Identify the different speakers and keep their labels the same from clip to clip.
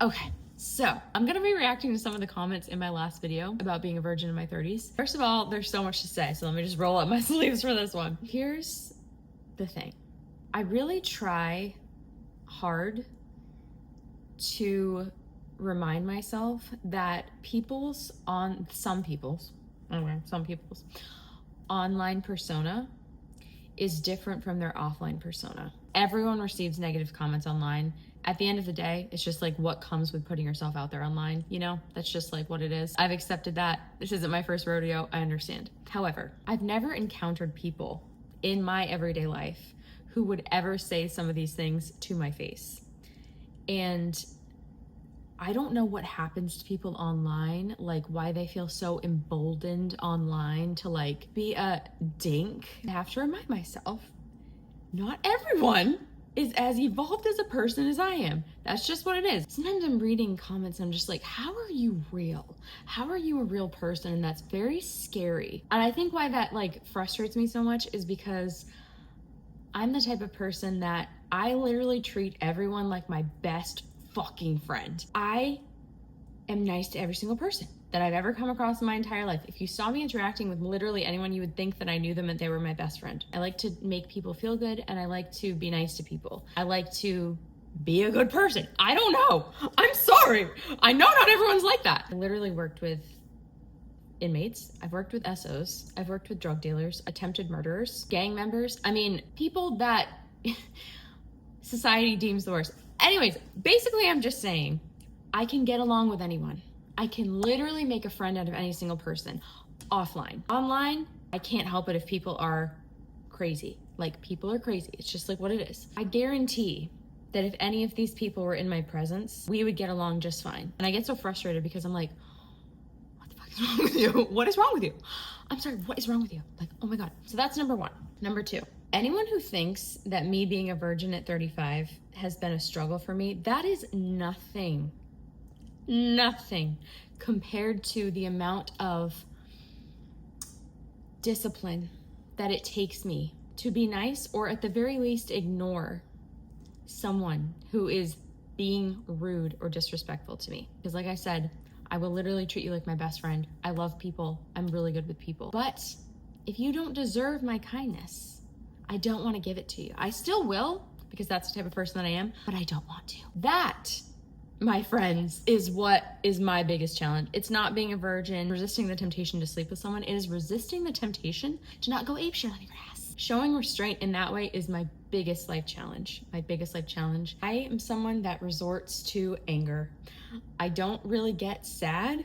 Speaker 1: Okay, so I'm gonna be reacting to some of the comments in my last video about being a virgin in my 30s. First of all, there's so much to say, so let me just roll up my sleeves for this one. Here's the thing. I really try hard to remind myself that some people's online persona is different from their offline persona. Everyone receives negative comments online. At the end of the day, it's just like what comes with putting yourself out there online, you know? That's just like what it is. I've accepted that. This isn't my first rodeo, I understand. However, I've never encountered people in my everyday life who would ever say some of these things to my face. And I don't know what happens to people online, like why they feel so emboldened online to like be a dink. I have to remind myself, not everyone is as evolved as a person as I am. That's just what it is. Sometimes I'm reading comments and I'm just like, how are you real? How are you a real person? And that's very scary. And I think why that like frustrates me so much is because I'm the type of person that I literally treat everyone like my best fucking friend. I am nice to every single person that I've ever come across in my entire life. If you saw me interacting with literally anyone, you would think that I knew them and they were my best friend. I like to make people feel good and I like to be nice to people. I like to be a good person. I don't know. I'm sorry. I know not everyone's like that. I literally worked with inmates. I've worked with SOs. I've worked with drug dealers, attempted murderers, gang members. I mean, people that society deems the worst. Anyways, basically I'm just saying I can get along with anyone. I can literally make a friend out of any single person offline. Online, I can't help it if people are crazy. Like, people are crazy. It's just like what it is. I guarantee that if any of these people were in my presence, we would get along just fine. And I get so frustrated because I'm like, what the fuck is wrong with you? What is wrong with you? I'm sorry, what is wrong with you? Like, oh my God. So that's number one. Number two, anyone who thinks that me being a virgin at 35 has been a struggle for me, that is nothing compared to the amount of discipline that it takes me to be nice, or at the very least ignore someone who is being rude or disrespectful to me. Because like I said, I will literally treat you like my best friend. I love people. I'm really good with people. But if you don't deserve my kindness, I don't want to give it to you. I still will, because that's the type of person that I am, but I don't want to. That, my friends, is what is my biggest challenge. It's not being a virgin, resisting the temptation to sleep with someone. It is resisting the temptation to not go apeshit on your ass. Showing restraint in that way is my biggest life challenge. My biggest life challenge. I am someone that resorts to anger. I don't really get sad.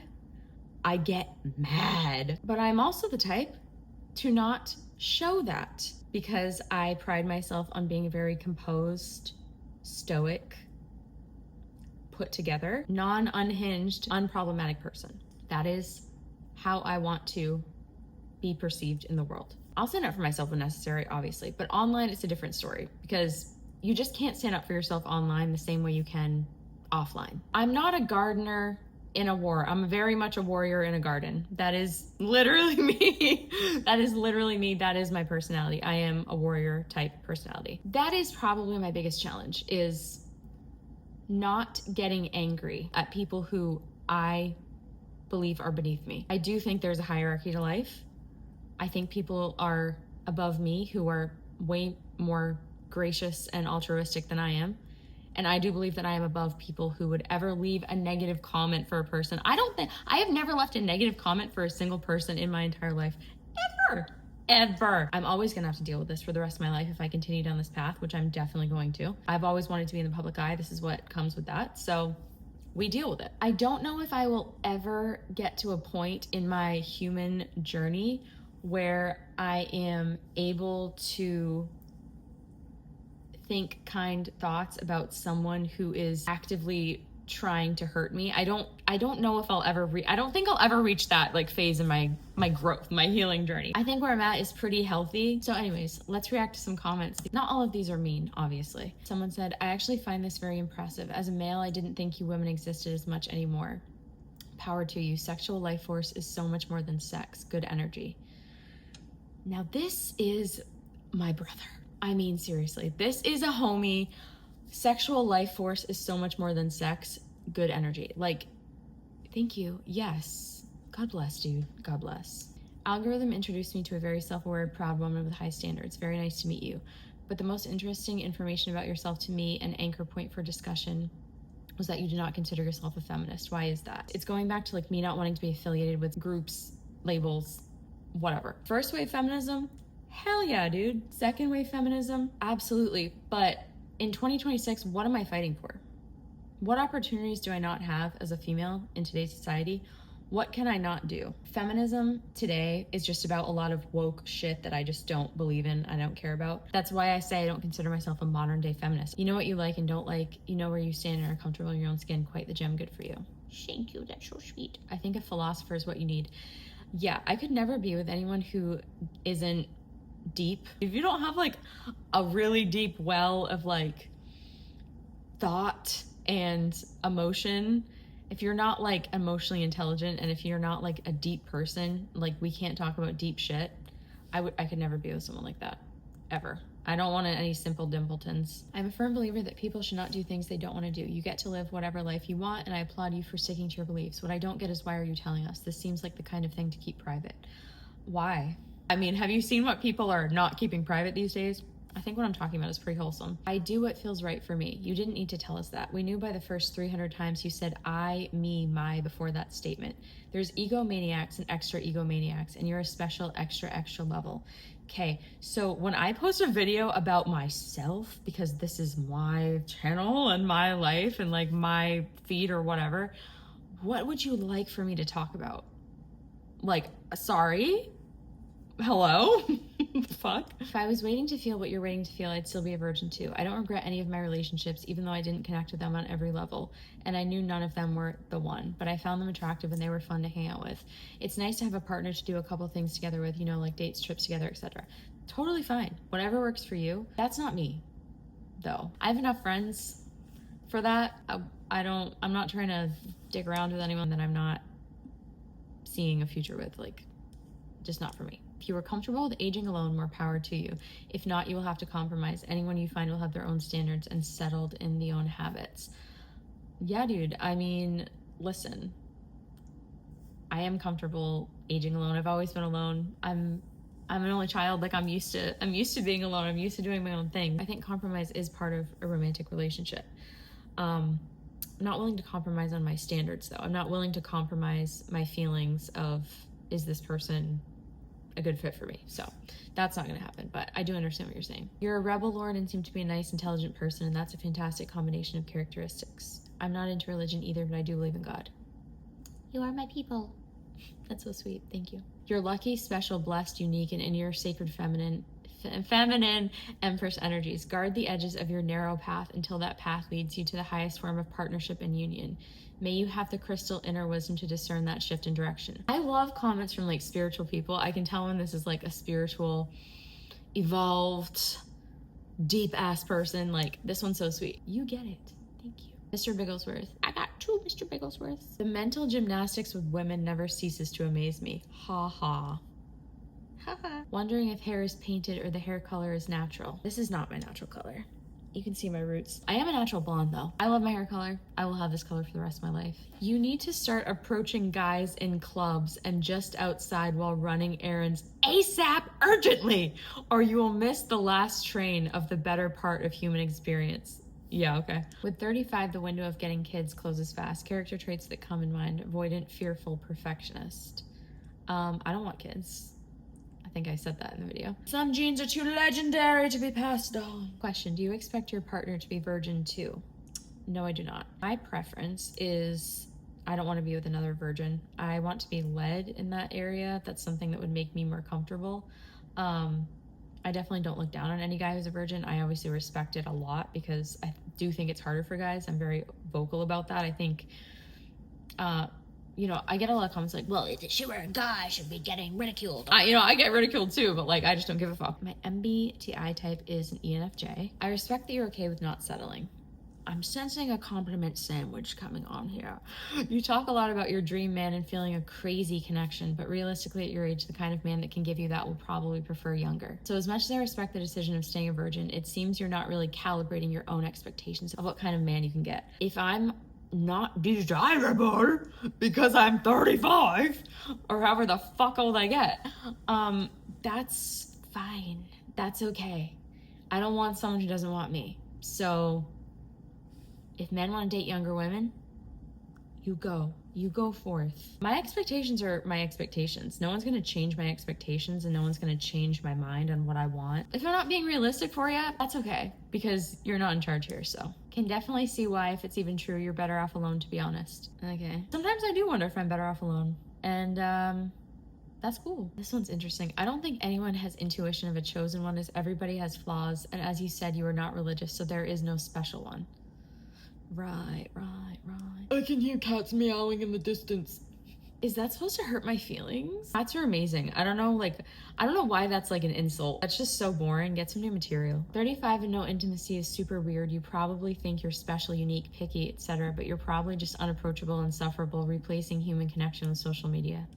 Speaker 1: I get mad. But I'm also the type to not show that because I pride myself on being a very composed, stoic, put together, non-unhinged, unproblematic person. That is how I want to be perceived in the world. I'll stand up for myself when necessary, obviously, but online it's a different story because you just can't stand up for yourself online the same way you can offline. I'm not a gardener in a war. I'm very much a warrior in a garden. That is literally me. That is literally me. That is my personality. I am a warrior type personality. That is probably my biggest challenge, is not getting angry at people who I believe are beneath me. I do think there's a hierarchy to life. I think people are above me who are way more gracious and altruistic than I am. And I do believe that I am above people who would ever leave a negative comment for a person. I have never left a negative comment for a single person in my entire life. Ever. I'm always gonna have to deal with this for the rest of my life if I continue down this path, which I'm definitely going to. I've always wanted to be in the public eye. This is what comes with that. So we deal with it. I don't know if I will ever get to a point in my human journey where I am able to think kind thoughts about someone who is actively trying to hurt me. I don't know if I'll ever I don't think I'll ever reach that like phase in my growth, my healing journey. I think where I'm at is pretty healthy. So anyways, let's react to some comments. Not all of these are mean, obviously. Someone said, I actually find this very impressive. As a male, I didn't think you women existed as much anymore. Power to you. Sexual life force is so much more than sex. Good energy. Now this is my brother. I mean, seriously, this is a homie. Sexual life force is so much more than sex. good energy. Like, thank you. Yes. God bless, dude. God bless. Algorithm introduced me to a very self-aware, proud woman with high standards. Very nice to meet you. But the most interesting information about yourself to me, an anchor point for discussion, was that you do not consider yourself a feminist. Why is that? It's going back to like me not wanting to be affiliated with groups, labels, whatever. First wave feminism, hell yeah, dude. Second wave feminism, absolutely. But in 2026, what am I fighting for? What opportunities do I not have as a female in today's society? What can I not do? Feminism today is just about a lot of woke shit that I just don't believe in, I don't care about. That's why I say I don't consider myself a modern day feminist. You know what you like and don't like, you know where you stand and are comfortable in your own skin, quite the gem, good for you. Thank you, that's so sweet. I think a philosopher is what you need. Yeah, I could never be with anyone who isn't deep. If you don't have like a really deep well of like thought and emotion, if you're not like emotionally intelligent and if you're not like a deep person, like we can't talk about deep shit, I could never be with someone like that, ever. I don't want any simple dimpletons. I'm a firm believer that people should not do things they don't want to do. You get to live whatever life you want, and I applaud you for sticking to your beliefs. What I don't get is, why are you telling us? This seems like the kind of thing to keep private. Why? I mean, have you seen what people are not keeping private these days? I think what I'm talking about is pretty wholesome. I do what feels right for me. You didn't need to tell us that. We knew by the first 300 times you said I, me, my before that statement. There's egomaniacs and extra egomaniacs, and you're a special extra level. Okay, so when I post a video about myself, because this is my channel and my life and like my feed or whatever, what would you like for me to talk about? Like, sorry? Hello? Fuck. If I was waiting to feel what you're waiting to feel, I'd still be a virgin too. I don't regret any of my relationships, even though I didn't connect with them on every level, and I knew none of them were the one, but I found them attractive and they were fun to hang out with. It's nice to have a partner to do a couple things together with, you know, like dates, trips together, etc. Totally fine. Whatever works for you. That's not me, though. I have enough friends for that. I'm not trying to dick around with anyone that I'm not seeing a future with, like, just not for me. If you are comfortable with aging alone, more power to you. If not, you will have to compromise. Anyone you find will have their own standards and settled in the own habits. Yeah, dude. I mean, listen. I am comfortable aging alone. I've always been alone. I'm an only child. Like, I'm used to being alone. I'm used to doing my own thing. I think compromise is part of a romantic relationship. I'm not willing to compromise on my standards, though. I'm not willing to compromise my feelings of, is this person a good fit for me? So that's not gonna happen, but I do understand what you're saying. You're a rebel lord and seem to be a nice, intelligent person, and that's a fantastic combination of characteristics. I'm not into religion either, but I do believe in God. You are my people. That's so sweet. Thank you. You're lucky, special, blessed, unique, and in your sacred feminine Empress energies. Guard the edges of your narrow path until that path leads you to the highest form of partnership and union. May you have the crystal inner wisdom to discern that shift in direction. I love comments from like spiritual people. I can tell when this is like a spiritual, evolved, deep ass person. Like, this one's so sweet. You get it. Thank you. Mr. Bigglesworth. I got two Mr. Bigglesworths. The mental gymnastics with women never ceases to amaze me. Ha ha. Wondering if hair is painted or the hair color is natural. This is not my natural color. You can see my roots. I am a natural blonde though. I love my hair color. I will have this color for the rest of my life. You need to start approaching guys in clubs and just outside while running errands ASAP urgently, or you will miss the last train of the better part of human experience. Yeah, okay. With 35, the window of getting kids closes fast. Character traits that come in mind: avoidant, fearful, perfectionist. I don't want kids. I think I said that in the video. Some genes are too legendary to be passed on. Question, do you expect your partner to be virgin too? No, I do not. My preference is I don't want to be with another virgin. I want to be led in that area. That's something that would make me more comfortable. I definitely don't look down on any guy who's a virgin. I obviously respect it a lot because I do think it's harder for guys. I'm very vocal about that. I think, you know, I get a lot of comments like, well, if she were a guy, she'd be getting ridiculed. I get ridiculed too, but like, I just don't give a fuck. My MBTI type is an ENFJ. I respect that you're okay with not settling. I'm sensing a compliment sandwich coming on here. You talk a lot about your dream man and feeling a crazy connection, but realistically at your age, the kind of man that can give you that will probably prefer younger. So as much as I respect the decision of staying a virgin, it seems you're not really calibrating your own expectations of what kind of man you can get. If I'm not desirable because I'm 35 or however the fuck old I get. That's fine. That's okay. I don't want someone who doesn't want me. So if men want to date younger women, you go forth. My expectations are my expectations. No one's going to change my expectations, and no one's going to change my mind on what I want. If I'm not being realistic for you, that's okay, because you're not in charge here. So can definitely see why, if it's even true, you're better off alone, to be honest. Okay. Sometimes I do wonder if I'm better off alone, and that's cool. This one's interesting. I don't think anyone has intuition of a chosen one, as everybody has flaws, and as you said, you are not religious, so there is no special one. Right. I can hear cats meowing in the distance. Is that supposed to hurt my feelings? Cats are amazing. I don't know why that's like an insult. That's just so boring. Get some new material. 35 and no intimacy is super weird. You probably think you're special, unique, picky, etc., but you're probably just unapproachable, insufferable, replacing human connection with social media.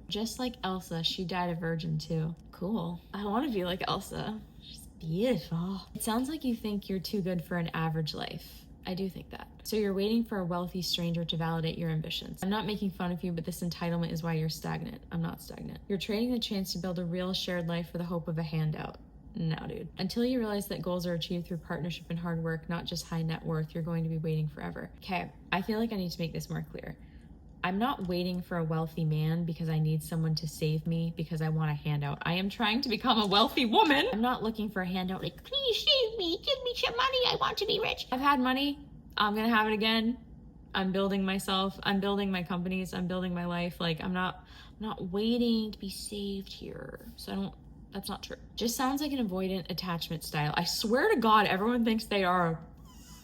Speaker 1: Just like Elsa, she died a virgin too. Cool. I want to be like Elsa. She's beautiful. It sounds like you think you're too good for an average life. I do think that. So you're waiting for a wealthy stranger to validate your ambitions. I'm not making fun of you, but this entitlement is why you're stagnant. I'm not stagnant. You're trading the chance to build a real shared life for the hope of a handout. No, dude. Until you realize that goals are achieved through partnership and hard work, not just high net worth, you're going to be waiting forever. Okay, I feel like I need to make this more clear. I'm not waiting for a wealthy man because I need someone to save me because I want a handout. I am trying to become a wealthy woman. I'm not looking for a handout like, please save me, give me some money, I want to be rich. I've had money, I'm gonna have it again. I'm building myself, I'm building my companies, I'm building my life. Like, I'm not waiting to be saved here. So that's not true. Just sounds like an avoidant attachment style. I swear to God, everyone thinks they are a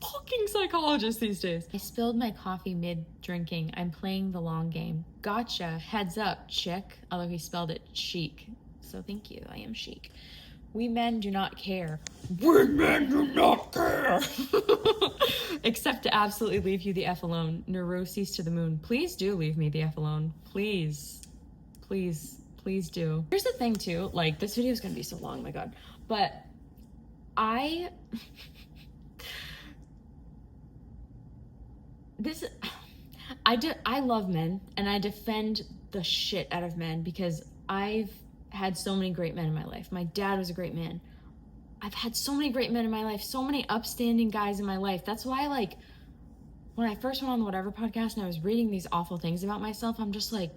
Speaker 1: fucking psychologist these days. I spilled my coffee mid-drinking. I'm playing the long game. Gotcha. Heads up, chick. Although he spelled it chic. So thank you. I am chic. We men do not care. We men do not care. Except to absolutely leave you the F alone. Neuroses to the moon. Please do leave me the F alone. Please. Please do. Here's the thing too. Like, this video is going to be so long, my God. But I love men, and I defend the shit out of men because I've had so many great men in my life. My dad was a great man. I've had so many great men in my life, so many upstanding guys in my life. That's why, like, when I first went on the Whatever podcast and I was reading these awful things about myself, I'm just like,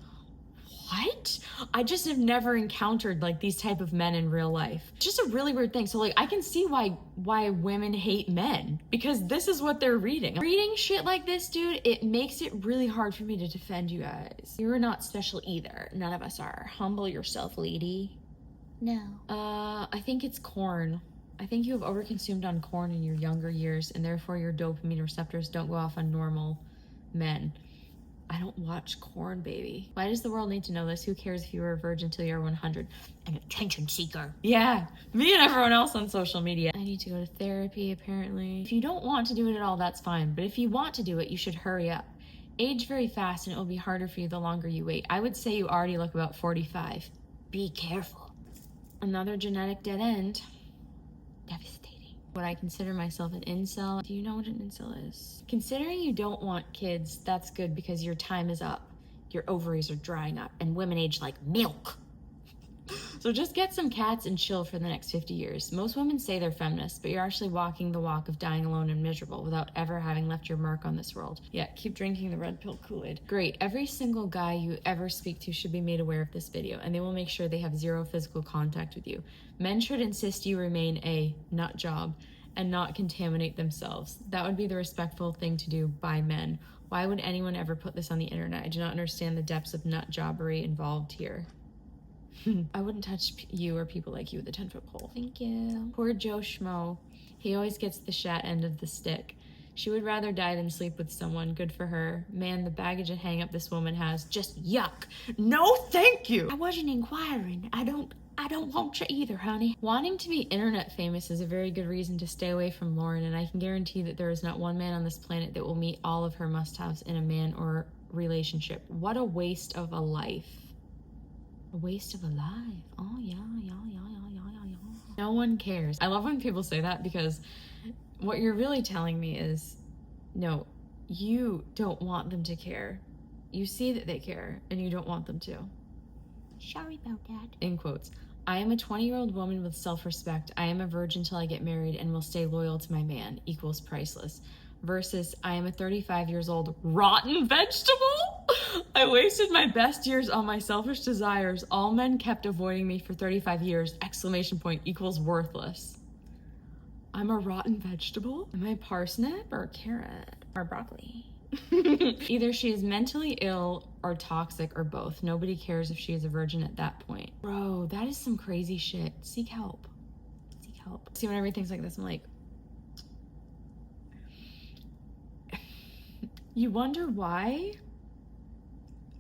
Speaker 1: what? I just have never encountered like these type of men in real life. It's just a really weird thing. So like, I can see why women hate men, because this is what they're reading. Reading shit like this, dude, it makes it really hard for me to defend you guys. You're not special either. None of us are. Humble yourself, lady. No. I think it's corn. I think you have overconsumed on corn in your younger years, and therefore your dopamine receptors don't go off on normal men. I don't watch corn, baby. Why does the world need to know this? Who cares if you were a virgin till you're 100? An attention seeker. Yeah, me and everyone else on social media. I need to go to therapy, apparently. If you don't want to do it at all, that's fine. But if you want to do it, you should hurry up. Age very fast, and it will be harder for you the longer you wait. I would say you already look about 45. Be careful. Another genetic dead end. Devastating. Would I consider myself an incel? Do you know what an incel is? Considering you don't want kids, that's good because your time is up. Your ovaries are drying up, and women age like milk. So just get some cats and chill for the next 50 years. Most women say they're feminists, but you're actually walking the walk of dying alone and miserable without ever having left your mark on this world. Yeah, keep drinking the red pill Kool-Aid. Great. Every single guy you ever speak to should be made aware of this video, and they will make sure they have zero physical contact with you. Men should insist you remain a nut job and not contaminate themselves. That would be the respectful thing to do by men. Why would anyone ever put this on the internet? I do not understand the depths of nut jobbery involved here. I wouldn't touch you or people like you with a 10-foot pole. Thank you. Poor Joe Schmo. He always gets the shat end of the stick. She would rather die than sleep with someone. Good for her. Man, the baggage and hang-up this woman has. Just yuck. No, thank you. I wasn't inquiring. I don't want you either, honey. Wanting to be internet famous is a very good reason to stay away from Lauren, and I can guarantee that there is not one man on this planet that will meet all of her must-haves in a man or relationship. What a waste of a life. A waste of a life. Oh, yeah. No one cares. I love when people say that, because what you're really telling me is No, you don't want them to care. You see that they care, and you don't want them to.
Speaker 2: Sorry about that.
Speaker 1: In quotes. I am a 20-year-old woman with self-respect. I am a virgin till I get married and will stay loyal to my man. Equals priceless. Versus I am a 35 years old rotten vegetable. I wasted my best years on my selfish desires. All men kept avoiding me for 35 years. Exclamation point equals worthless. I'm a rotten vegetable? Am I a parsnip or a carrot or broccoli? Either she is mentally ill or toxic or both. Nobody cares if she is a virgin at that point. Bro, that is some crazy shit. Seek help. Seek help. See, when everything's like this, I'm like, you wonder why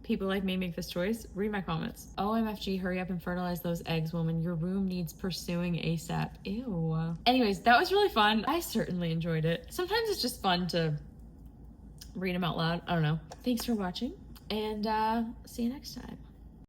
Speaker 1: people like me make this choice? Read my comments. OMFG, hurry up and fertilize those eggs, woman. Your room needs pursuing ASAP. Ew. Anyways, that was really fun. I certainly enjoyed it. Sometimes it's just fun to read them out loud. I don't know. Thanks for watching, and see you next time.